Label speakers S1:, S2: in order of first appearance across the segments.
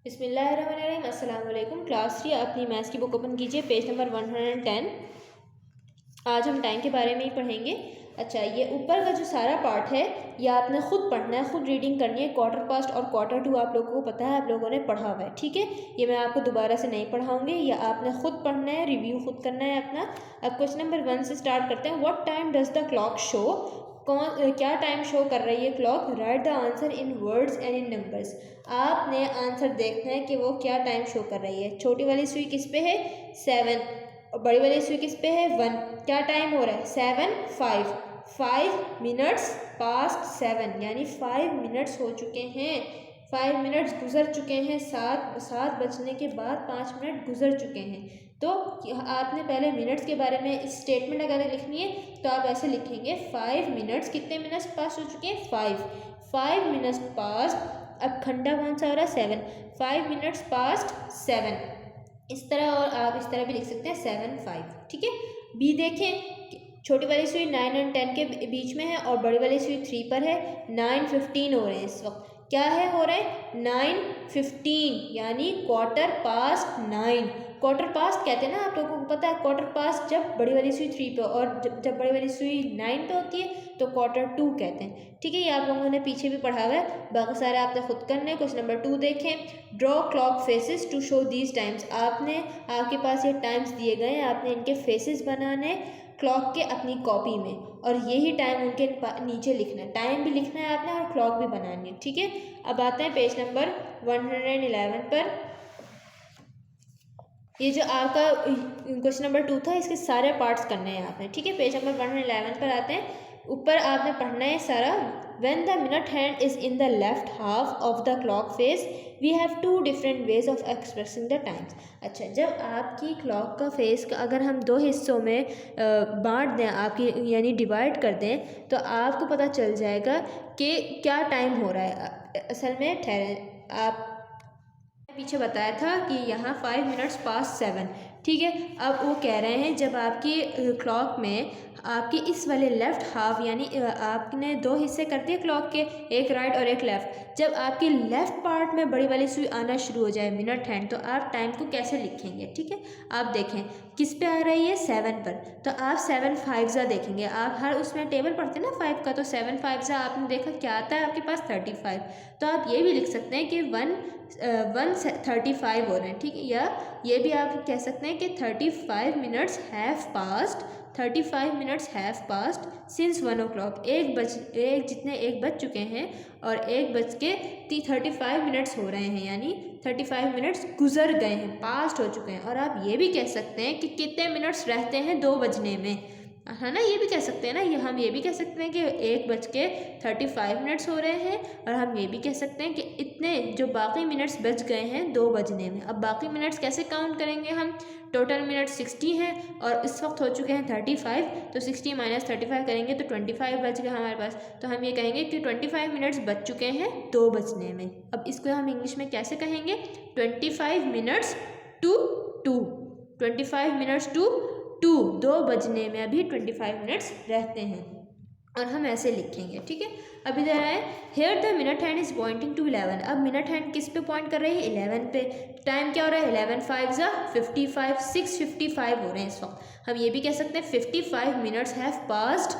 S1: बिस्मिल्लाहिर्रहमानिर्रहीम। अस्सलाम वालेकुम। क्लास 3 अपनी मैथ्स की बुक ओपन कीजिए, पेज नंबर 110। आज हम टाइम के बारे में ही पढ़ेंगे। अच्छा, ये ऊपर का जो सारा पार्ट है ये आपने ख़ुद पढ़ना है, ख़ुद रीडिंग करनी है। क्वार्टर पास्ट और क्वार्टर टू आप लोगों को पता है, आप लोगों ने पढ़ा हुआ है, ठीक है। ये मैं आपको दोबारा से नहीं पढ़ाऊँगी, ये आपने ख़ुद पढ़ना है, रिव्यू ख़ुद करना है अपना। अब क्वेश्चन नंबर 1 से स्टार्ट करते हैं। What time does the clock show? क्या टाइम शो कर रही है clock? Right the answer in words and in numbers. आपने आंसर देखना है कि वो क्या टाइम शो कर रही है। छोटी वाली सुई किस पे है? 7। और बड़ी वाली सुई किस पे है? 1। क्या टाइम हो रहा है? 7:05। 5 मिनट्स पास्ट 7, यानी 5 मिनट्स हो चुके हैं। 5 मिनट्स गुजर चुके हैं। 7 बजने के बाद 5 मिनट गुजर चुके हैं। तो आपने पहले मिनट्स के बारे में स्टेटमेंट अगर लिखनी है तो आप ऐसे लिखेंगे 5 मिनट्स। कितने मिनट्स पास हो चुके हैं? 5 मिनट्स पास्ट। अब खंडा कौन सा हो रहा है? 7। 5 मिनट्स पास्ट 7, इस तरह। और आप इस तरह भी लिख सकते हैं 7:05, ठीक है। बी देखें, छोटी वाली सुई 9 और 10 के बीच में है और बड़ी वाली सुई 3 पर है। 9:15 हो रहे हैं इस वक्त। क्या है हो रहा है? 9:15, यानी क्वार्टर पास्ट 9। क्वार्टर पास्ट कहते हैं ना, आप लोगों को पता है क्वार्टर पास्ट जब बड़ी वाली सुई 3 पे और जब बड़ी वाली सुई 9 पे होती है तो क्वार्टर 2 कहते हैं, ठीक है। ये आप लोगों ने पीछे भी पढ़ा हुआ है, बाकी सारे आपने खुद करने हैं। क्वेश्चन नंबर 2 देखें। Draw clock faces to show these times. आपके पास ये टाइम्स दिए गए हैं, आपने इनके फेसेस बनाने क्लॉक के अपनी कॉपी में, और यही टाइम उनके नीचे लिखना है। टाइम भी लिखना है आपने और क्लॉक भी बनानी है, ठीक है। अब आते हैं पेज नंबर 111 पर। ये जो आपका क्वेश्चन नंबर 2 था, इसके सारे पार्ट्स करने हैं आपने, ठीक है। पेज नंबर 111 पर आते हैं। ऊपर आपने पढ़ना है सारा। When the minute hand is in the left half of the clock face we have 2 different ways of expressing the times. अच्छा, जब आपकी क्लॉक का फेस अगर हम 2 हिस्सों में बांट दें, आपकी यानी डिवाइड कर दें, तो आपको पता चल जाएगा कि क्या टाइम हो रहा है। असल में ठहरें, आप पीछे बताया था कि यहाँ 5 मिनट्स पास्ट 7, ठीक है। अब वो कह रहे हैं जब आपकी क्लॉक में आपके इस वाले लेफ़्ट हाफ, यानी आपने 2 हिस्से कर दिए क्लॉक के, एक राइट और एक लेफ़्ट। जब आपके लेफ़्ट पार्ट में बड़ी वाली सुई आना शुरू हो जाए, मिनट हैंड, तो आप टाइम को कैसे लिखेंगे, ठीक है। आप देखें किस पे आ रही है? 7 पर, तो आप 7/5 देखेंगे। आप हर उसमें टेबल पढ़ते हैं ना 5 का, तो 7/5 आपने देखा क्या आता है आपके पास? 35। तो आप ये भी लिख सकते हैं कि 1:35 हो रहे हैं, ठीक है। या ये भी आप कह सकते हैं कि 35 minutes have past. 35 minutes have past since 1 o'clock। एक बज चुके हैं और 1:35 मिनट्स हो रहे हैं, यानी 35 मिनट्स गुजर गए हैं, पास्ट हो चुके हैं। और आप ये भी कह सकते हैं कि कितने मिनट्स रहते हैं 2 बजने में, है ना। ये भी कह सकते हैं ना, ये हम ये भी कह सकते हैं कि 1:35 मिनट्स हो रहे हैं। और हम ये भी कह सकते हैं कि इतने जो बाकी मिनट्स बच गए हैं 2 बजने में। अब बाकी मिनट्स कैसे काउंट करेंगे हम? टोटल मिनट्स 60 हैं और इस वक्त हो चुके हैं 35, तो 60 - 35 करेंगे तो 25 बच गए हमारे पास। तो हम ये कहेंगे कि 25 मिनट्स बच चुके हैं 2 बजने में। अब इसको हम इंग्लिश में कैसे कहेंगे? 25 मिनट्स टू 2। 25 मिनट्स टू 2, 2 बजने में अभी 25 मिनट्स रहते हैं, और हम ऐसे लिखेंगे, ठीक है। अब इधर आए, here the minute hand is pointing to 11। अब मिनट हैंड किस पे पॉइंट कर रही है? 11 पे। टाइम क्या हो रहा है? 11×5 = 55, 6:55 हो रहे हैं इस वक्त। हम ये भी कह सकते हैं 55 minutes have passed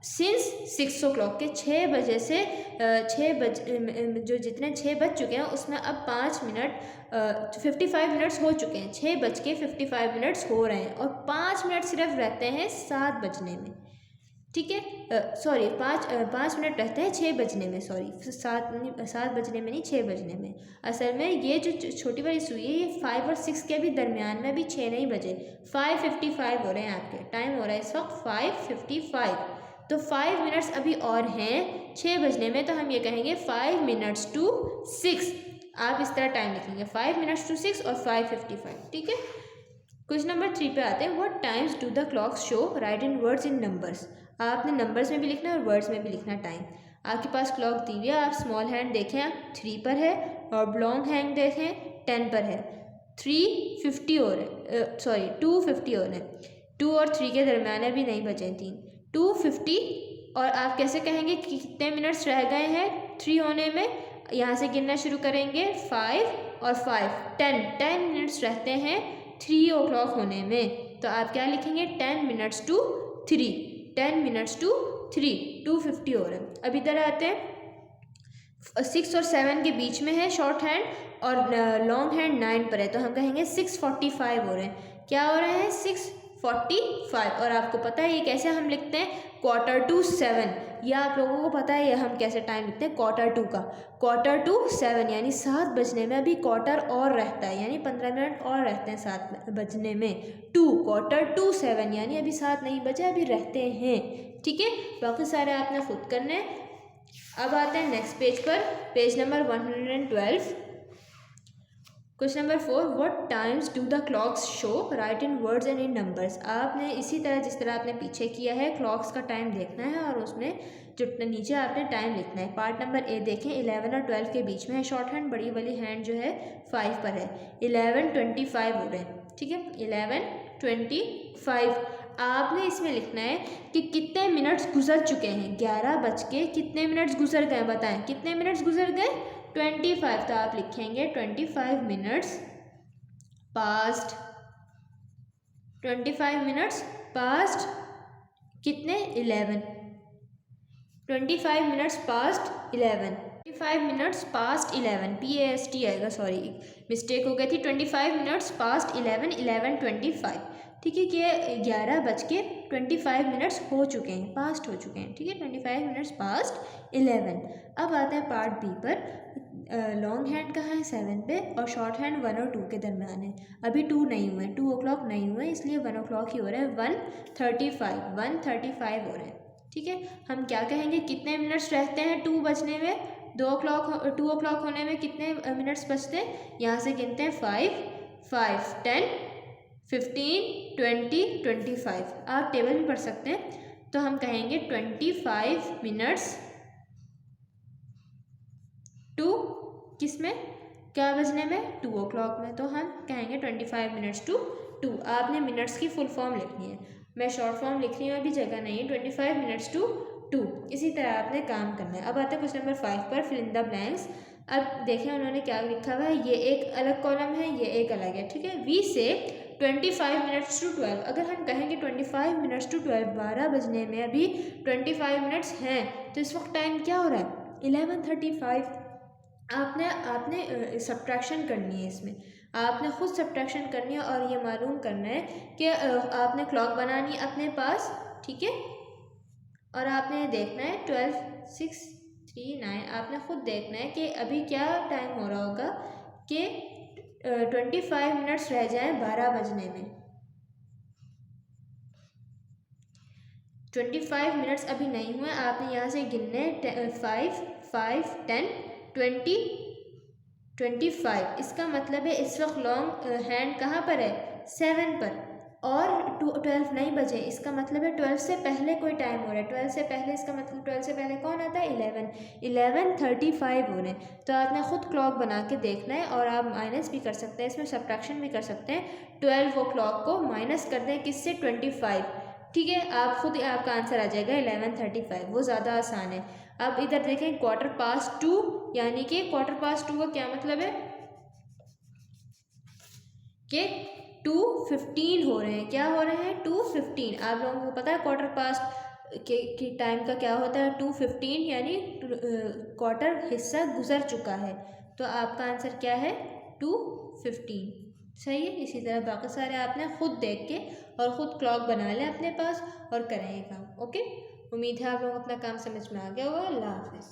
S1: since 6 o'clock के 6 बजे से 6 बज चुके हैं उसमें अब 5 मिनट 55 मिनट्स हो चुके हैं। 6:55 मिनट्स हो रहे हैं और 5 मिनट सिर्फ रहते हैं 7 बजने में, ठीक है। सॉरी, 5 मिनट रहते हैं 6 बजने में, सॉरी 7 बजने में नहीं, 6 बजने में। असल में ये जो छोटी वाली सुई है ये 5 और 6 के भी दरमियान में भी 6 नहीं बजे, 5:55 हो रहे हैं आपके। टाइम हो रहा है इस वक्त 5:55, तो 5 मिनट्स अभी और हैं 6 बजने में। तो हम ये कहेंगे 5 मिनट्स टू 6। आप इस तरह टाइम लिखेंगे 5 मिनट्स टू 6 और 5:55, ठीक है। क्वेश्चन नंबर 3 पे आते हैं। What times do the clocks show? Right in words in numbers. आपने नंबर्स में भी लिखना है और वर्ड्स में भी लिखना टाइम। आपके पास क्लॉक दी हुई है, आप स्मॉल हैंड देखें 3 पर है और लॉन्ग हैंड देखें 10 पर है। 3:50 हो रहे, सॉरी 2:50 हो रहे हैं। 2 और 3 के दरमियान अभी नहीं बचे 3, 2:50। और आप कैसे कहेंगे कि कितने मिनट्स रह गए हैं 3 होने में? यहाँ से गिनना शुरू करेंगे 5, और 5 10 मिनट्स रहते हैं 3 o'clock होने में। तो आप क्या लिखेंगे 10 मिनट्स टू 3, 10 मिनट्स टू 3, 2:50 हो रहा है। अब इधर आते हैं 6 और 7 के बीच में है शॉर्ट हैंड और लॉन्ग हैंड 9 पर है, तो हम कहेंगे 6:45 हो रहे हैं। क्या हो रहे हैं 6:45। और आपको पता है ये कैसे हम लिखते हैं 6:45, या आप लोगों को पता है ये हम कैसे टाइम लिखते हैं 6:45 का 6:45 यानी 7 बजने में अभी क्वार्टर और रहता है, यानी 15 मिनट और रहते हैं 7 बजने में। 6:45 यानी अभी 7 नहीं बजे, अभी रहते हैं। ठीक है, बाकी सारे आपने खुद करने हैं। अब आते हैं नेक्स्ट पेज पर, page number 112। Question number 4, what times do the clocks show, right in words and in numbers. आपने इसी तरह जिस तरह आपने पीछे किया है क्लॉक्स का टाइम देखना है और उसमें जो नीचे आपने टाइम लिखना है। पार्ट नंबर ए देखें, 11 और 12 के बीच में है शॉर्ट हैंड, बड़ी वाली हैंड जो है 5 पर है। 11:25 हो रहे हैं। ठीक है, 11:25 आपने इसमें लिखना है कि कितने मिनट्स गुजर चुके हैं। 11 बज के कितने मिनट्स गुजर गए, बताएं कितने मिनट्स गुजर गए 25। तो आप लिखेंगे 25 मिनट्स पास्ट, 25 मिनट्स पास्ट कितने 11, 25 minutes past 11, 25 minutes past 11, PAST आएगा, सॉरी मिस्टेक हो गई थी। 25 मिनट्स पास्ट 11, 11:25। ठीक है कि 11 बज के 25 मिनट्स हो चुके हैं, पास्ट हो चुके हैं। ठीक है, 25 मिनट्स पास्ट 11। अब आते हैं पार्ट बी पर। लॉन्ग हैंड कहाँ है 7 पे और शॉर्ट हैंड 1 और 2 के दरम्यान है। अभी 2 नहीं हुए, 2 o'clock नहीं हुए, इसलिए 1 o'clock ही हो रहा है। 1:35 हो रहे हैं। ठीक है, हम क्या कहेंगे कितने मिनट्स रहते हैं 2 बजने में, 2 o'clock होने में कितने मिनट्स बचते हैं। यहाँ से गिनते हैं 5, 10, 15, 20, 25। आप टेबल भी पढ़ सकते हैं। तो हम कहेंगे 25 मिनट्स टू किस में, क्या बजने में 2 o'clock में। तो हम कहेंगे 25 मिनट्स टू 2। आपने मिनट्स की फुल फॉर्म लिखनी है, मैं शॉर्ट फॉर्म लिख रही हूँ, अभी जगह नहीं है। 25 मिनट्स टू 2, इसी तरह आपने काम करना है। अब आते हैं क्वेश्चन नंबर 5 पर, फिल इन द ब्लैंक्स। अब देखें उन्होंने क्या लिखा हुआ है, ये एक अलग कॉलम है, ये एक अलग है। ठीक है, वी से 25 मिनट्स टू 12। अगर हम कहेंगे 25 मिनट्स टू 12, 12 बजने में अभी 25 मिनट्स हैं, तो इस वक्त टाइम क्या हो रहा है 11:35। आपने सब्ट्रैक्शन करनी है, इसमें आपने खुद सब्ट्रैक्शन करनी है और ये मालूम करना है कि आपने क्लॉक बनानी है अपने पास। ठीक है, और आपने देखना है 12, 6, 3, 9। आपने खुद देखना है कि अभी क्या टाइम हो रहा होगा कि 25 मिनट्स रह जाएं 12 बजने में। 25 मिनट्स अभी नहीं हुए, आपने यहाँ से गिनने 5, 10, 20, 25। इसका मतलब है इस वक्त लॉन्ग हैंड कहाँ पर है 7 पर, और 12 नहीं बजे, इसका मतलब है 12 से पहले कोई टाइम हो रहा है। 12 से पहले, इसका मतलब 12 से पहले कौन आता है 11:35 हो रहे हैं। तो आपने खुद क्लॉक बना के देखना है, और आप माइनस भी कर सकते हैं, इसमें सब्ट्रैक्शन भी कर सकते हैं। 12 o'clock को माइनस कर दें किससे 25। ठीक है, आप खुद आपका आंसर आ जाएगा 11:35, वो ज़्यादा आसान है। अब इधर देखें 2:15, यानी कि 2:15 का क्या मतलब है कि 2:15 हो रहे हैं। क्या हो रहे हैं 2:15। आप लोगों को पता है 2:15 के टाइम का क्या होता है 2:15, यानी क्वार्टर हिस्सा गुजर चुका है। तो आपका आंसर क्या है 2:15। सही है। इसी तरह बाकी सारे आपने खुद देख के और ख़ुद क्लॉक बना लें अपने पास और करें काम। ओके, उम्मीद है आप लोग अपना काम समझ में आ गया होगा। अल्लाह हाफ़िज़।